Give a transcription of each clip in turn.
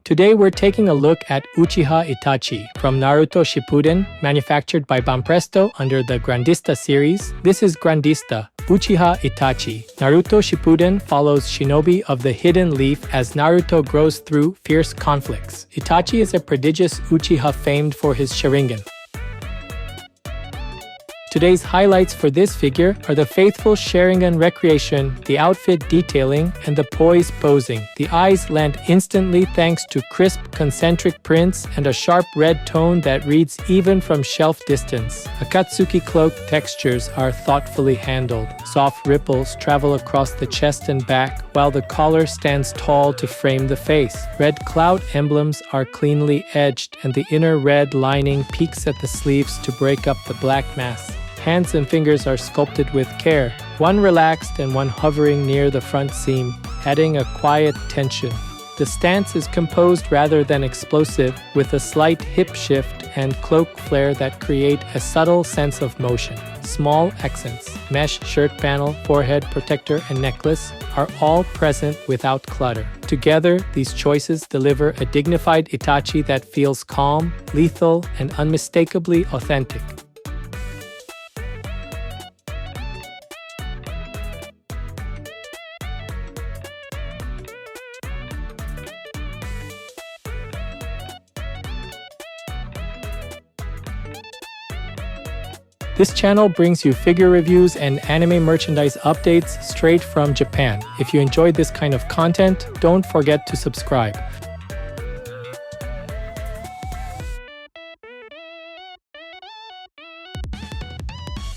Today we're taking a look at Uchiha Itachi from Naruto Shippuden, manufactured by Banpresto under the Grandista series. This is Grandista, Uchiha Itachi. Naruto Shippuden follows shinobi of the hidden leaf as Naruto grows through fierce conflicts. Itachi is a prodigious Uchiha famed for his Sharingan. Today's highlights for this figure are the faithful Sharingan recreation, the outfit detailing, and the poise posing. The eyes land instantly thanks to crisp concentric prints and a sharp red tone that reads even from shelf distance. Akatsuki cloak textures are thoughtfully handled. Soft ripples travel across the chest and back, while the collar stands tall to frame the face. Red cloud emblems are cleanly edged, and the inner red lining peeks at the sleeves to break up the black mass. Hands and fingers are sculpted with care, one relaxed and one hovering near the front seam, adding a quiet tension. The stance is composed rather than explosive, with a slight hip shift and cloak flare that create a subtle sense of motion. Small accents, mesh shirt panel, forehead protector, and necklace are all present without clutter. Together, these choices deliver a dignified Itachi that feels calm, lethal, and unmistakably authentic. This channel brings you figure reviews and anime merchandise updates straight from Japan. If you enjoyed this kind of content, don't forget to subscribe.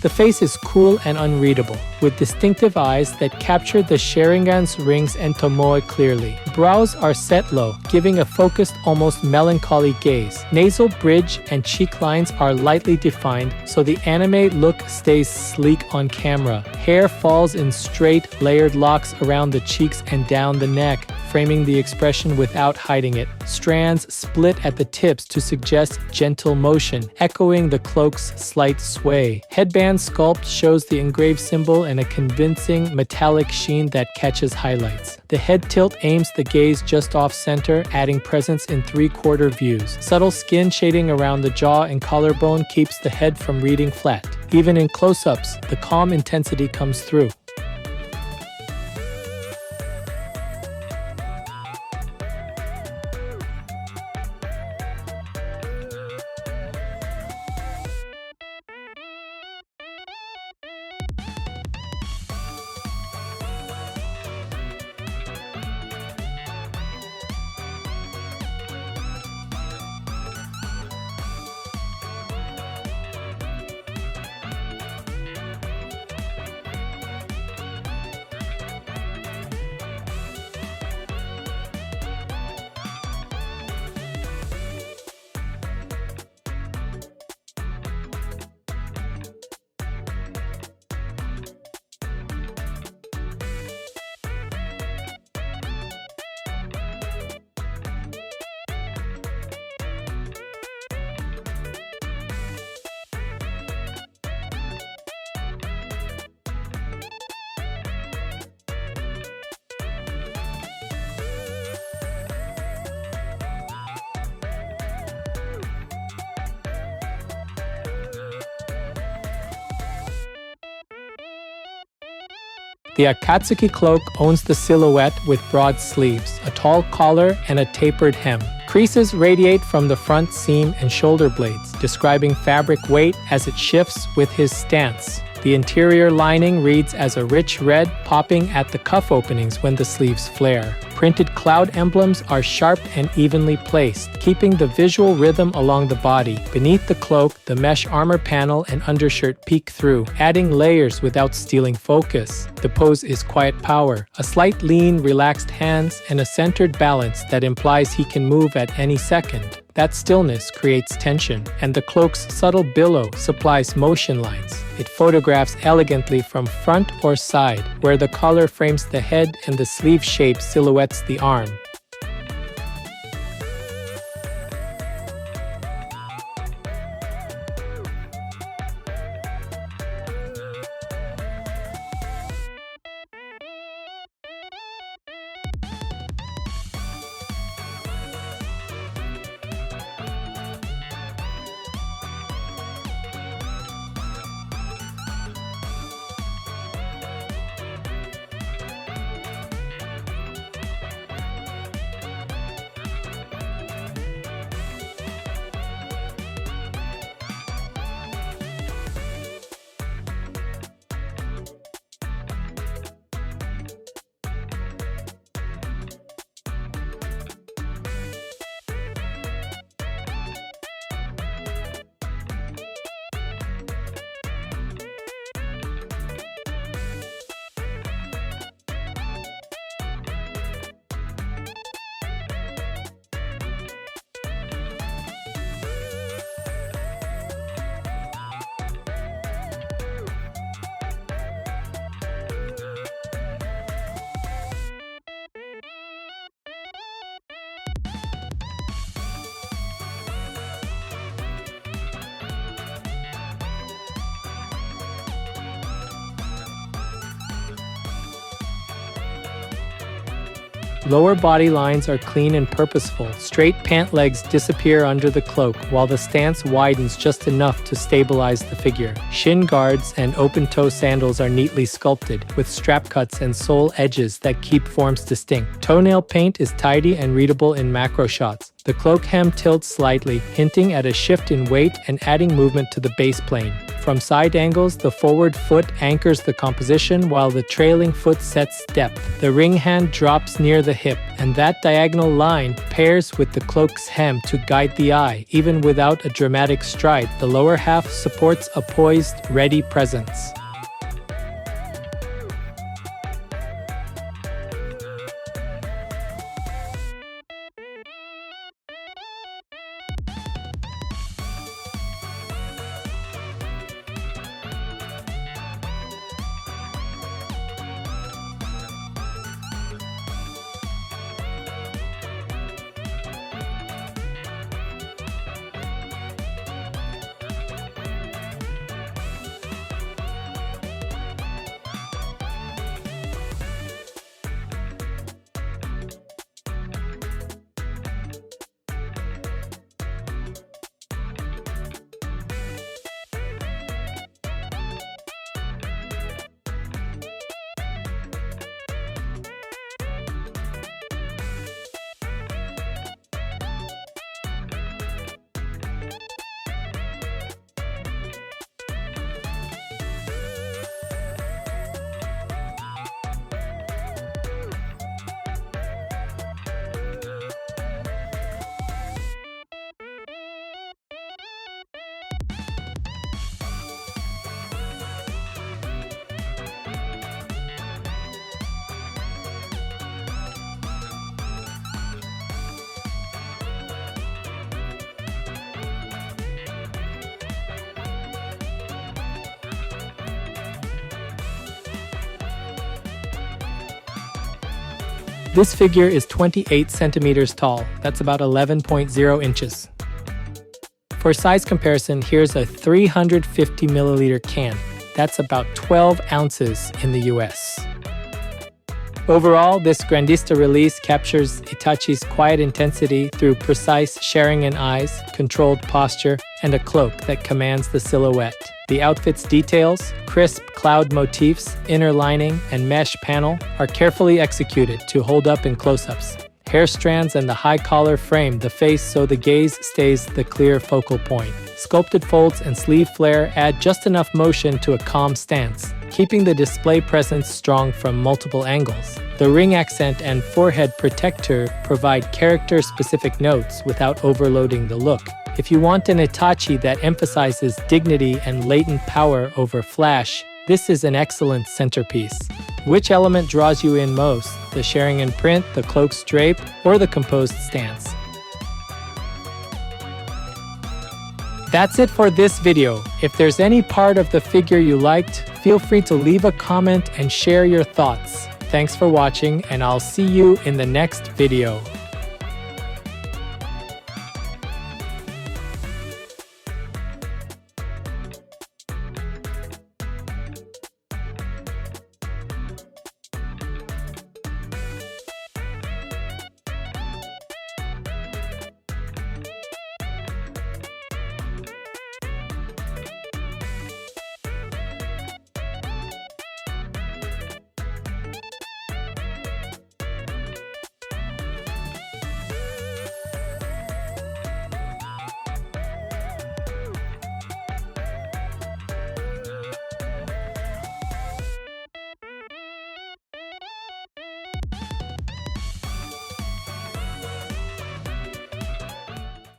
The face is cool and unreadable, with distinctive eyes that capture the Sharingan's rings and tomoe clearly. Brows are set low, giving a focused, almost melancholy gaze. Nasal bridge and cheek lines are lightly defined, so the anime look stays sleek on camera. Hair falls in straight, layered locks around the cheeks and down the neck, framing the expression without hiding it. Strands split at the tips to suggest gentle motion, echoing the cloak's slight sway. Headband sculpt shows the engraved symbol and a convincing metallic sheen that catches highlights. The head tilt aims the gaze just off-center, adding presence in three-quarter views. Subtle skin shading around the jaw and collarbone keeps the head from reading flat. Even in close-ups, the calm intensity comes through. The Akatsuki cloak owns the silhouette with broad sleeves, a tall collar, and a tapered hem. Creases radiate from the front seam and shoulder blades, describing fabric weight as it shifts with his stance. The interior lining reads as a rich red, popping at the cuff openings when the sleeves flare. Printed cloud emblems are sharp and evenly placed, keeping the visual rhythm along the body. Beneath the cloak, the mesh armor panel and undershirt peek through, adding layers without stealing focus. The pose is quiet power, a slight lean, relaxed hands, and a centered balance that implies he can move at any second. That stillness creates tension, and the cloak's subtle billow supplies motion lines. It photographs elegantly from front or side, where the collar frames the head and the sleeve shape silhouettes the arm. Lower body lines are clean and purposeful. Straight pant legs disappear under the cloak, while the stance widens just enough to stabilize the figure. Shin guards and open-toe sandals are neatly sculpted, with strap cuts and sole edges that keep forms distinct. Toenail paint is tidy and readable in macro shots. The cloak hem tilts slightly, hinting at a shift in weight and adding movement to the base plane. From side angles, the forward foot anchors the composition while the trailing foot sets depth. The ring hand drops near the hip, and that diagonal line pairs with the cloak's hem to guide the eye. Even without a dramatic stride, the lower half supports a poised, ready presence. This figure is 28 centimeters tall. That's about 11.0 inches. For size comparison, here's a 350 milliliter can. That's about 12 ounces in the US. Overall, this Grandista release captures Itachi's quiet intensity through precise Sharingan eyes, controlled posture, and a cloak that commands the silhouette. The outfit's details, crisp cloud motifs, inner lining, and mesh panel are carefully executed to hold up in close-ups. Hair strands and the high collar frame the face so the gaze stays the clear focal point. Sculpted folds and sleeve flare add just enough motion to a calm stance, keeping the display presence strong from multiple angles. The ring accent and forehead protector provide character-specific notes without overloading the look. If you want an Itachi that emphasizes dignity and latent power over flash, this is an excellent centerpiece. Which element draws you in most? The Sharingan print, the cloak's drape, or the composed stance? That's it for this video. If there's any part of the figure you liked, feel free to leave a comment and share your thoughts. Thanks for watching, and I'll see you in the next video.